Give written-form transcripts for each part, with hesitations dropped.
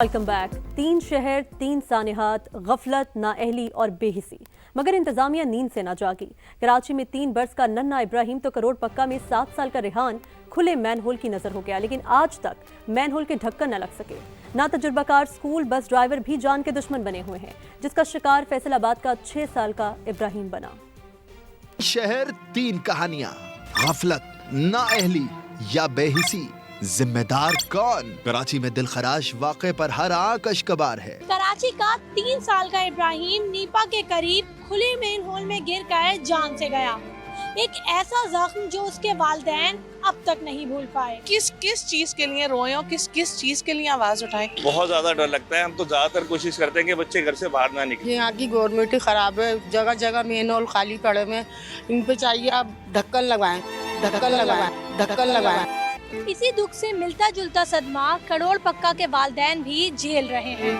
Welcome back. 3 شہر 3 سانحات، غفلت، نااہلی اور بے حسی، مگر انتظامیہ نیند سے نہ جاگی۔ کراچی میں 3 برس کا ننھا ابراہیم تو کروڑ پکا میں 7 سال کا ریحان کھلے مین ہول کی نظر ہو گیا، لیکن آج تک مین ہول کے ڈھکن نہ لگ سکے۔ نا تجربہ کار اسکول بس ڈرائیور بھی جان کے دشمن بنے ہوئے ہیں، جس کا شکار فیصل آباد کا 6 سال کا ابراہیم بنا۔ شہر 3 کہانیاں، غفلت، نااہلی یا بے حسی، ذمہ دار کون؟ کراچی میں دلخراش واقعے پر ہر آنکھ اشکبار ہے۔ کراچی کا 3 سال کا ابراہیم نیپا کے قریب کھلے مین ہول میں گر کر جان سے گیا۔ ایک ایسا زخم جو اس کے والدین اب تک نہیں بھول پائے۔ کس چیز کے لیے روئیں اور کس چیز کے لیے آواز اٹھائیں؟ بہت زیادہ ڈر لگتا ہے۔ ہم تو زیادہ تر کوشش کرتے ہیں کہ بچے گھر سے باہر نہ نکلیں۔ یہاں کی گورنمنٹ خراب ہے، جگہ جگہ مین ہول خالی پڑے ہوئے، ان پہ چاہیے آپ ڈھکن لگائیں، ڈھکن لگائیں، ڈھکن لگائیں۔ اسی دکھ سے ملتا جلتا صدمہ کروڑ پکا کے والدین بھی جھیل رہے ہیں۔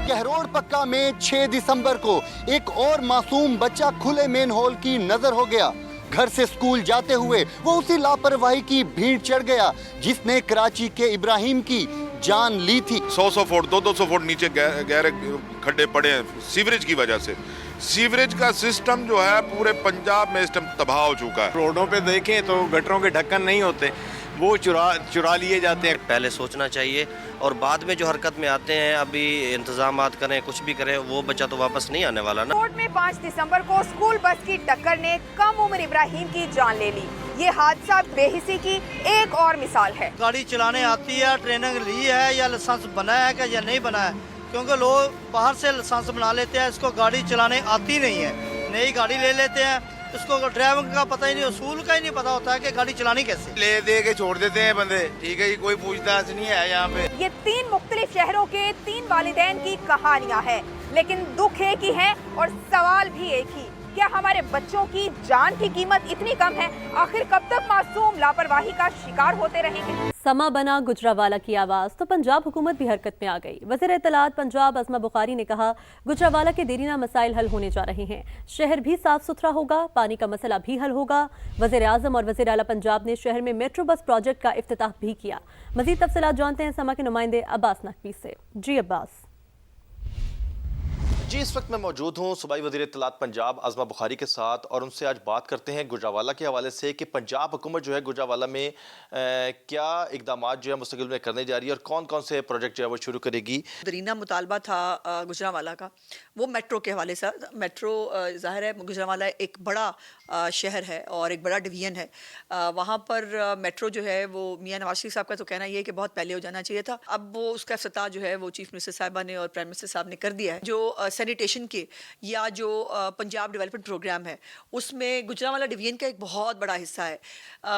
کروڑ پکا میں 6 دسمبر کو ایک اور معصوم بچہ کھلے مین ہول کی نظر ہو گیا۔ گھر سے اسکول جاتے ہوئے وہ اسی لاپرواہی کی بھیڑ چڑھ گیا جس نے کراچی کے ابراہیم کی جان لی تھی۔ 100 فٹ 200 فٹ نیچے گہرے کھڈے پڑے ہیں سیوریج کی وجہ سے۔ سیوریج کا سسٹم جو ہے پورے پنجاب میں اس ٹائم تباہ ہو چکا ہے۔ روڈوں پہ دیکھیں تو گٹروں کے ڈھکن نہیں ہوتے، وہ چرا لیے جاتے ہیں۔ پہلے سوچنا چاہیے اور بعد میں جو حرکت میں آتے ہیں، ابھی انتظامات کریں، کچھ بھی کریں، وہ بچہ تو واپس نہیں آنے والا نا۔ کوٹ میں 5 دسمبر کو اسکول بس کی ٹکر نے کم عمر ابراہیم کی جان لے لی۔ یہ حادثہ بے حسی کی ایک اور مثال ہے۔ گاڑی چلانے آتی ہے، ٹریننگ لی ہے یا لائسنس بنا ہے کہ یا نہیں بنا ہے، کیونکہ لوگ باہر سے لائسنس بنا لیتے ہیں، اس کو گاڑی چلانے آتی نہیں ہے، نئی گاڑی لے لیتے ہیں، اس کو ڈرائیونگ کا پتہ ہی نہیں، اصول کا ہی نہیں پتہ ہوتا ہے کہ گاڑی چلانی کیسے۔ لے دے کے چھوڑ دیتے ہیں بندے، ٹھیک ہے، کوئی پوچھ تاچھ نہیں ہے یہاں پہ۔ یہ 3 مختلف شہروں کے 3 والدین کی کہانیاں ہیں، لیکن دکھ ایک ہی ہے اور سوال بھی ایک ہی۔ کیا ہمارے بچوں کی جان کی قیمت اتنی کم ہے؟ آخر کب تک معصوم لاپرواہی کا شکار ہوتے رہیں گے؟ سما بنا گجراوالا کی آواز تو پنجاب حکومت بھی حرکت میں آ گئی۔ وزیر اطلاعات پنجاب عظمہ بخاری نے کہا، گجراوالا کے دیرینہ مسائل حل ہونے جا رہے ہیں، شہر بھی صاف ستھرا ہوگا، پانی کا مسئلہ بھی حل ہوگا۔ وزیر اعظم اور وزیر اعلیٰ پنجاب نے شہر میں میٹرو بس پروجیکٹ کا افتتاح بھی کیا۔ مزید تفصیلات جانتے ہیں سما کے نمائندے عباس نقوی سے۔ جی عباس۔ جی، اس وقت میں موجود ہوں صوبائی وزیر اطلاعات پنجاب عظمہ بخاری کے ساتھ، اور ان سے آج بات کرتے ہیں گجراوالا کے حوالے سے کہ پنجاب حکومت جو ہے گجراوالا میں کیا اقدامات جو ہے مستقبل میں کرنے جا رہی ہے اور کون کون سے پروجیکٹ جو ہے وہ شروع کرے گی۔ درینہ مطالبہ تھا گجراوالا کا، وہ میٹرو کے حوالے سے۔ میٹرو ظاہر ہے گجراوالا ایک بڑا شہر ہے اور ایک بڑا ڈویژن ہے، وہاں پر میٹرو جو ہے وہ میاں نواز شریف صاحب کا تو کہنا یہ ہے کہ بہت پہلے ہو جانا چاہیے تھا۔ اب وہ اس کا افتتاح جو ہے وہ چیف منسٹر صاحبہ نے اور پرائم منسٹر صاحب نے کر دیا ہے۔ جو سینیٹیشن کے یا جو پنجاب ڈیولپمنٹ پروگرام ہے، اس میں گجراوالا ڈویژن کا ایک بہت بڑا حصہ ہے۔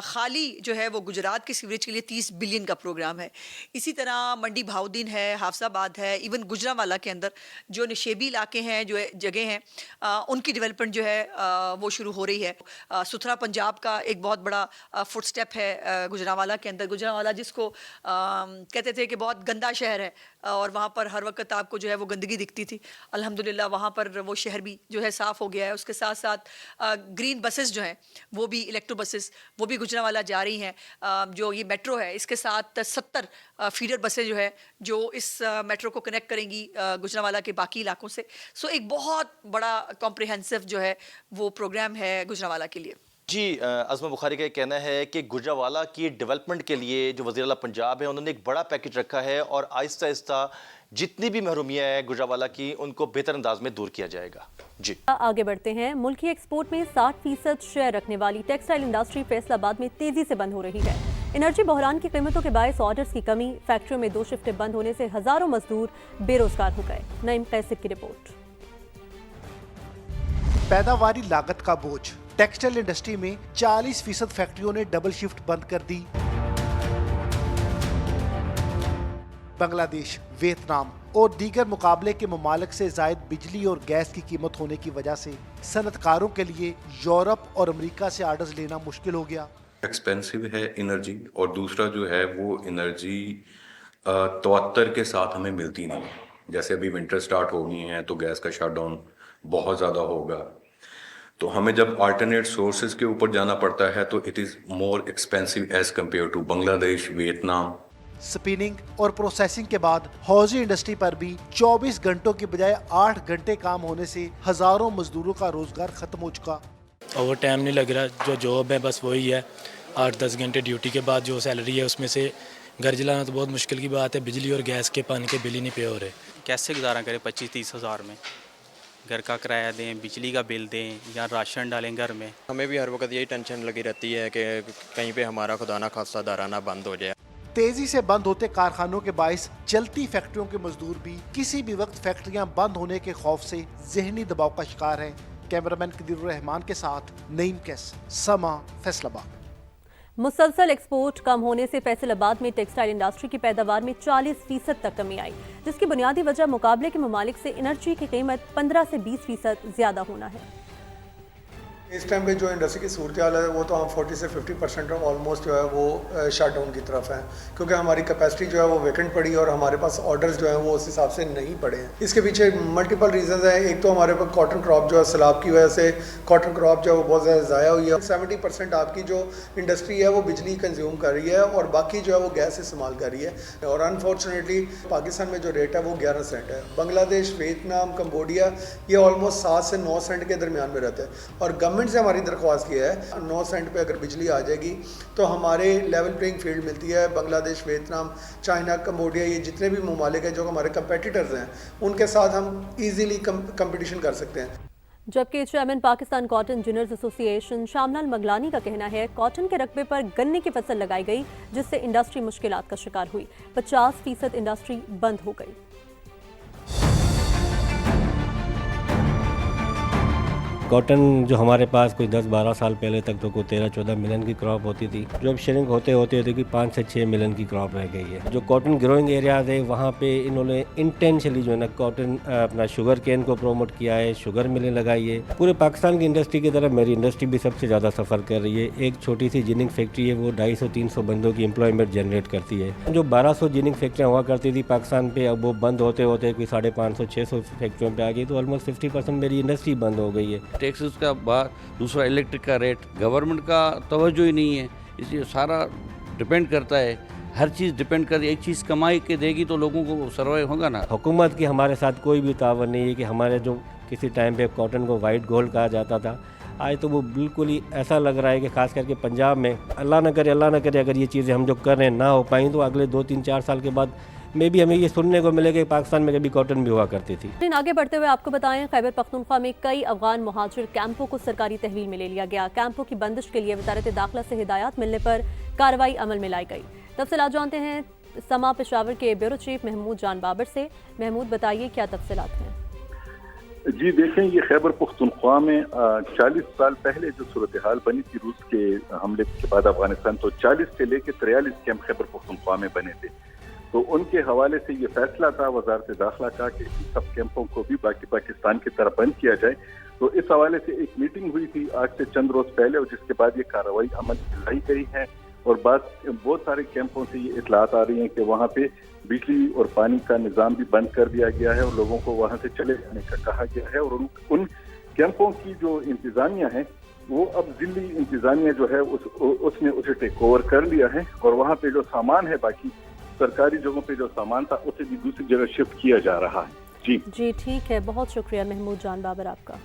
خالی جو ہے وہ گجرات کے سیوریج کے لیے 30 بلین کا پروگرام ہے۔ اسی طرح منڈی بہاؤدین ہے، حافظ آباد ہے، ایون گجراوالا کے اندر جو نشیبی علاقے ہیں، جو جگہ ہیں، ان کی ڈیولپمنٹ جو ہے وہ شروع ہو رہی ہے۔ ستھرا پنجاب کا ایک بہت بڑا فٹ سٹیپ ہے گجراوالا کے اندر۔ گجراوالا جس کو کہتے تھے کہ بہت گندا شہر ہے اور وہاں پر ہر وقت آپ کو جو ہے وہ گندگی دکھتی تھی، الحمدللہ وہاں پر وہ شہر بھی جو ہے صاف ہو گیا ہے۔ اس کے ساتھ ساتھ گرین بسز جو ہیں وہ بھی الیکٹرو بسز وہ بھی گجراوالا جا رہی ہیں۔ جو یہ میٹرو ہے اس کے ساتھ 70 فیڈر بسیں جو ہے جو اس میٹرو کو کنیکٹ کریں گی گجراوالا کے باقی علاقوں سے۔ سو ایک بہت بڑا کمپریہنسو جو ہے وہ پروگرام ہے گجراوالا کے لیے۔ جی، عظمہ بخاری کا یہ کہنا ہے کہ گجراوالا کی ڈیولپمنٹ کے لیے جو وزیر اعلیٰ پنجاب ہے انہوں نے ایک بڑا پیکج رکھا ہے اور آہستہ آہستہ جتنی بھی محرومیاں ہیں گجراوالا کی ان کو بہتر انداز میں دور کیا جائے گا۔ جی آگے بڑھتے ہیں۔ ملکی ایکسپورٹ میں 60% شیئر رکھنے والی ٹیکسٹائل انڈسٹری فیصل آباد میں تیزی سے بند ہو رہی ہے۔ انرجی بحران کی قیمتوں کے باعث آرڈرز کی کمی، فیکٹریوں میں 2 شفٹیں بند ہونے سے ہزاروں مزدور بے روزگار ہو گئے۔ نعیم قیصر کی رپورٹ۔ پیداواری لاگت کا بوجھ، ٹیکسٹائل انڈسٹری میں 40% فیکٹریوں نے ڈبل شفٹ بند کر دی۔ بنگلہ دیش، ویتنام اور دیگر مقابلے کے ممالک سے زائد بجلی اور گیس کی قیمت ہونے کی وجہ سے صنعت کاروں کے لیے یورپ اور امریکہ سے آرڈرز لینا مشکل ہو گیا۔ ایکسپینسو ہے انرجی، اور دوسرا جو ہے وہ انرجی تواتر کے ساتھ ہمیں ملتی نہیں ہے۔ جیسے ابھی ونٹر سٹارٹ ہو گئی ہیں تو گیس کا شٹ ڈاؤن بہت زیادہ ہوگا، تو ہمیں جب آلٹرنیٹ سورسز کے اوپر جانا پڑتا ہے تو it is more expensive as compare to Bangladesh, Vietnam. Spinning और प्रोसेसिंग के बाद हौजी इंडस्ट्री पर भी 24 घंटों की बजाय 8 घंटे काम होने से हजारों मजदूरों का रोजगार खत्म हो चुका। ओवर टाइम नहीं लग रहा, जो जॉब है बस वही है, 8-10 घंटे ड्यूटी के बाद जो सैलरी है उसमें से घर चलाना तो बहुत मुश्किल की बात है। बिजली और गैस के पानी के बिल ही नहीं पे हो रहे। कैसे गुजारा करें 25-30 हज़ार में? घर का किराया दें, बिजली का बिल दें या राशन डालें घर में। हमें भी हर वक्त यही टेंशन लगी रहती है कि कहीं पे हमारा खुदा ना खासा दाराना बंद हो जाए। तेजी से बंद होते कारखानों के बाइस चलती फैक्ट्रियों के मजदूर भी किसी भी वक्त फैक्ट्रियां बंद होने के खौफ से जहनी दबाव का शिकार हैं। कैमरामैन कदीरुर रहमान के साथ नईम कैस, समा, फैसलाबाद। मुसलसल एक्सपोर्ट कम होने से फैसलाबाद में टेक्सटाइल इंडस्ट्री की पैदावार में 40% तक कमी आई, जिसकी बुनियादी वजह मुकाबले के ममालिक से एनर्जी की कीमत 15 से 20% ज्यादा होना है। इस टाइम पे जो इंडस्ट्री की सूरत हाल है वो तो हम 40 से 50% ऑलमोस्ट जो है वो शट डाउन की तरफ है, क्योंकि हमारी कैपेसिटी जो है वो वैकेंट पड़ी और हमारे पास ऑर्डर्स जो हैं वो उस हिसाब से नहीं पड़े हैं। इसके पीछे मल्टीपल रीजंस हैं। एक तो हमारे पास कॉटन क्रॉप जो है सैलाब की वजह से कॉटन क्रॉप जो है वो बहुत ज़्यादा ज़ाया हुई है। 70% आपकी जो इंडस्ट्री है वो बिजली कंज्यूम कर रही है और बाकी जो है वो गैस इस्तेमाल कर रही है। और अनफॉर्चुनेटली पाकिस्तान में जो रेट है वो 11 सेंट है। बांग्लादेश, वियतनाम, कंबोडिया ये ऑलमोस्ट 7 से 9 सेंट के दरमियान में रहता है। और गवर्नमेंट से हमारी दरख्वास्त की है 9 सेंट पे अगर बिजली आ जाएगी तो हमारे लेवल प्लेइंग फील्ड मिलती है। बांग्लादेश, वियतनाम, चाइना, कंबोडिया ये जितने भी ममालिक हैं जो हमारे कंपेटिटर्स हैं उनके साथ हम इजीली कंपटीशन कर सकते हैं। जबकि chairman Pakistan cotton engineers association Shamlal Maglani का कहना है कॉटन के रकबे पर गन्ने की फसल लगाई गई, जिससे इंडस्ट्री मुश्किलात का शिकार हुई। 50% इंडस्ट्री बंद हो गई। कॉटन जो हमारे पास कोई 10-12 साल पहले तक तो कोई 13-14 मिलियन की क्रॉप होती थी, जो अब श्रिंक होते होते कि 5 से 6 मिलियन की क्रॉप रह गई है। जो कॉटन ग्रोइंग एरियाज है वहाँ पे इन्होंने इंटेंशनली जो है ना कॉटन अपना शुगर केन को प्रोमोट किया है, शुगर मिलें लगाई है। पूरे पाकिस्तान की इंडस्ट्री की तरफ मेरी इंडस्ट्री भी सबसे ज़्यादा सफ़र कर रही है। एक छोटी सी जिनिंग फैक्ट्री है वो 250-300 बंदों की एम्प्लॉयमेंट जनरेट करती है। जो 1200 जिनिंग फैक्ट्रियाँ हुआ करती थी पाकिस्तान पे, अब वो बंद होते होते कोई 550-600 फैक्ट्रियों पर आ गई, तो ऑलमोस्ट 50% मेरी इंडस्ट्री बंद हो गई है। टैक्सेस का दूसरा इलेक्ट्रिक का रेट, गवर्नमेंट का तवज्जो ही नहीं है, इसलिए सारा डिपेंड करता है, हर चीज़ डिपेंड करती है। एक चीज़ कमाई के देगी तो लोगों को सर्वाइव होगा ना। हुकूमत की हमारे साथ कोई भी तावन नहीं है कि हमारे जो किसी टाइम पे कॉटन को वाइट गोल्ड कहा जाता था, आज तो वो बिल्कुल ही ऐसा लग रहा है कि खास करके पंजाब में अल्लाह न करे अगर ये चीज़ें हम जो कर रहे हैं ना हो पाई तो अगले 2-3-4 साल के बाद में भी हमें ये सुनने को मिलेगा कि पाकिस्तान में कभी कॉटन भी हुआ करती थी। लेकिन आगे बढ़ते हुए आपको बताएं, खैबर पख्तूनख्वा में कई अफगान मुहाजिर कैंपों को सरकारी तहवील में ले लिया गया। कैंपों की बंदिश के लिए वजारत दाखिला से हिदायत मिलने पर कार्रवाई अमल में लाई गई। तफसीलात जानते हैं समा पेशावर के ब्यूरो चीफ महमूद जान बाबर से। महमूद, बताइए क्या तफसीलात हैं? जी देखें, ये खैबर पख्तूनख्वा में 40 साल पहले जो सूरत हाल बनी थी रूस के हमले के बाद अफगानिस्तान, तो 40 से लेकर 43 कैंप खैबर पख्तूनख्वा में बने थे। तो उनके हवाले से ये फैसला था वजारत दाखिला का कि सब कैंपों को भी बाकी पाकिस्तान की तरफ बंद किया जाए। तो इस हवाले से एक मीटिंग हुई थी आज से चंद रोज पहले, और जिसके बाद ये कार्रवाई अमल में लाई गई है। और बहुत सारे कैंपों से ये इतलात आ रही हैं कि वहाँ पे बिजली और पानी का निज़ाम भी बंद कर दिया गया है और लोगों को वहाँ से चले जाने का कहा गया है। और उन कैंपों की जो इंतजामिया है वो अब दिल्ली इंतजामिया जो है उसने उसे टेक ओवर कर लिया है। और वहाँ पे जो सामान है, बाकी सरकारी जगहों पे जो सामान था उसे भी दूसरी जगह शिफ्ट किया जा रहा है। जी ठीक है, बहुत शुक्रिया महमूद जान बाबर आपका।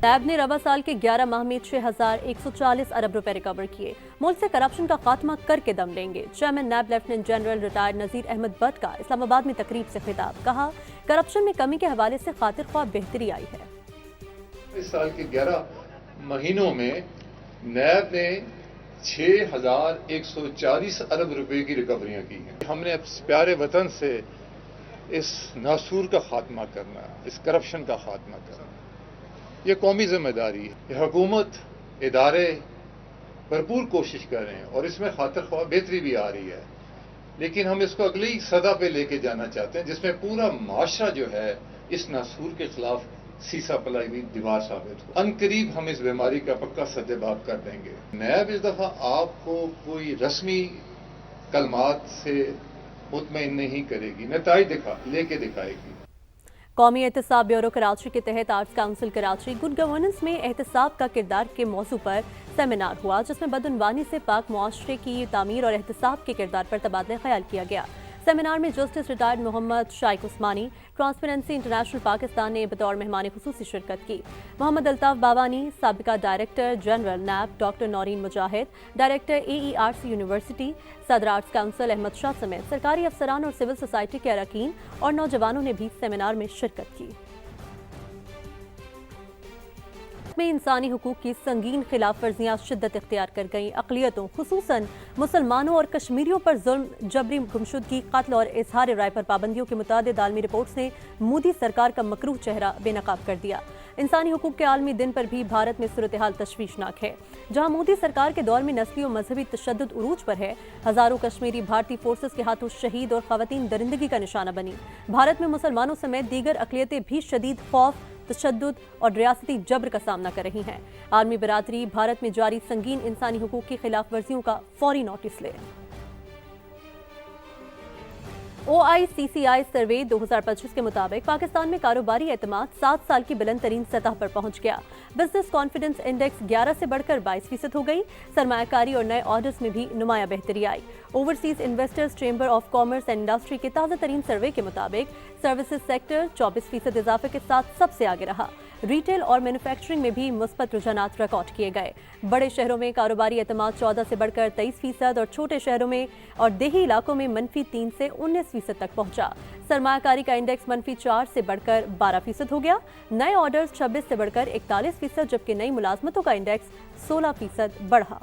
नैब ने रबा साल के 11 माह में 6,140 अरब रुपए रिकवर किए। मुल्क से करप्शन का खात्मा करके दम लेंगे। चेयरमैन नैब लेफ्टिनेंट जनरल रिटायर्ड नज़ीर अहमद भट्ट का इस्लामाबाद में तकरीब से खिताब। कहा, करप्शन में कमी के हवाले से खातिर ख्वाह बेहतरी आई है। इस साल के 11 महीनों में नैब ने 6,140 अरब रुपए की रिकवरियां की हैं। हमने अब प्यारे वतन से इस नासूर का खात्मा करना, इस करप्शन का खात्मा करना, ये कौमी जिम्मेदारी है। ये हुकूमत, इदारे भरपूर कोशिश कर रहे हैं और इसमें खातिर ख्वाह बेहतरी भी आ रही है, लेकिन हम इसको अगली सतह पे लेके जाना चाहते हैं जिसमें पूरा माशरा जो है इस नासूर के खिलाफ सीसा पलाई हुई दीवार साबित हो। अनकरीब हम इस बीमारी का पक्का सद्देबाब कर देंगे। नैब इस दफा आपको कोई रस्मी कलमात से मुतमईन नहीं करेगी, नताइज लेके दिखाएगी। कौमी एहतसाब ब्यूरो कराची के तहत arts council Karachi good governance में एहतसाब का किरदार के मौजू पर सेमिनार हुआ, जिसमें बदउनवानी से पाक मुआशरे की तामीर और एहतसाब के किरदार पर तबादला ख्याल किया गया। सेमिनार में जस्टिस रिटायर्ड मोहम्मद शाइक उस्मानी, ट्रांसपेरेंसी इंटरनेशनल पाकिस्तान ने बतौर मेहमान खुसूसी शिरकत की। मोहम्मद अल्ताफ बावानी, साबिका डायरेक्टर जनरल नैब डॉक्टर नौरीन मुजाहिद, डायरेक्टर AERC यूनिवर्सिटी, सदर आर्ट्स काउंसिल अहमद शाह समेत सरकारी अफसरान और सिविल सोसाइटी के अरकान और नौजवानों ने भी सेमिनार में शिरकत की। में इंसानी हुकूक की संगीन खिलाफ वर्जियाँ शिद्दत इख्तियार कर गईं। अक़लियतों खुसूसन मुसलमानों और कश्मीरियों पर जुल्म, जबरी गुमशुदगी, कत्ल और इजहार राय पर पाबंदियों के मुतादिद आलमी रिपोर्ट्स ने मोदी सरकार का मकरूह चेहरा बेनकाब कर दिया। इंसानी हुकूक के आलमी दिन पर भी भारत में सूरत हाल तशवीशनाक है। जहाँ मोदी सरकार के दौर में नस्ली और मजहबी तशद्दुद उरूज पर है, हज़ारों कश्मीरी भारतीय फोर्सेस के हाथों शहीद और ख़वातीन दरिंदगी का निशाना बनी। भारत में मुसलमानों समेत दीगर अक़लियतें भी शदीद खौफ, तशद्दुद और रियासती जबर का सामना कर रही हैं। आलमी बरादरी भारत में जारी संगीन इंसानी हुकूक की खिलाफ वर्जियों का फौरी नोटिस ले। OICCI सर्वे 2025 के मुताबिक पाकिस्तान में कारोबारी एतमाद 7 साल की बुलंद तरीन सतह पर पहुंच गया। बिजनेस कॉन्फिडेंस इंडेक्स 11 से बढ़कर 22% हो गई। सरमायाकारी और नए ऑर्डर्स में भी नुमाया बेहतरी आई। Overseas investors chamber of commerce and industry के ताज़ा तरीन सर्वे के मुताबिक सर्विसेज सेक्टर 24% इजाफे के साथ सबसे आगे रहा। रिटेल और मैन्युफैक्चरिंग में भी मुस्बत रुझानात रिकॉर्ड किए गए। बड़े शहरों में कारोबारी एतमाद 14 से बढ़कर 23% और छोटे शहरों में और देही इलाकों में -3 से 19% तक पहुंचा। सरमायाकारी का इंडेक्स -4 से बढ़कर 12% हो गया। नए ऑर्डर्स 26 से बढ़कर 41%, जबकि नई मुलाजमतों का इंडेक्स 16% बढ़ा।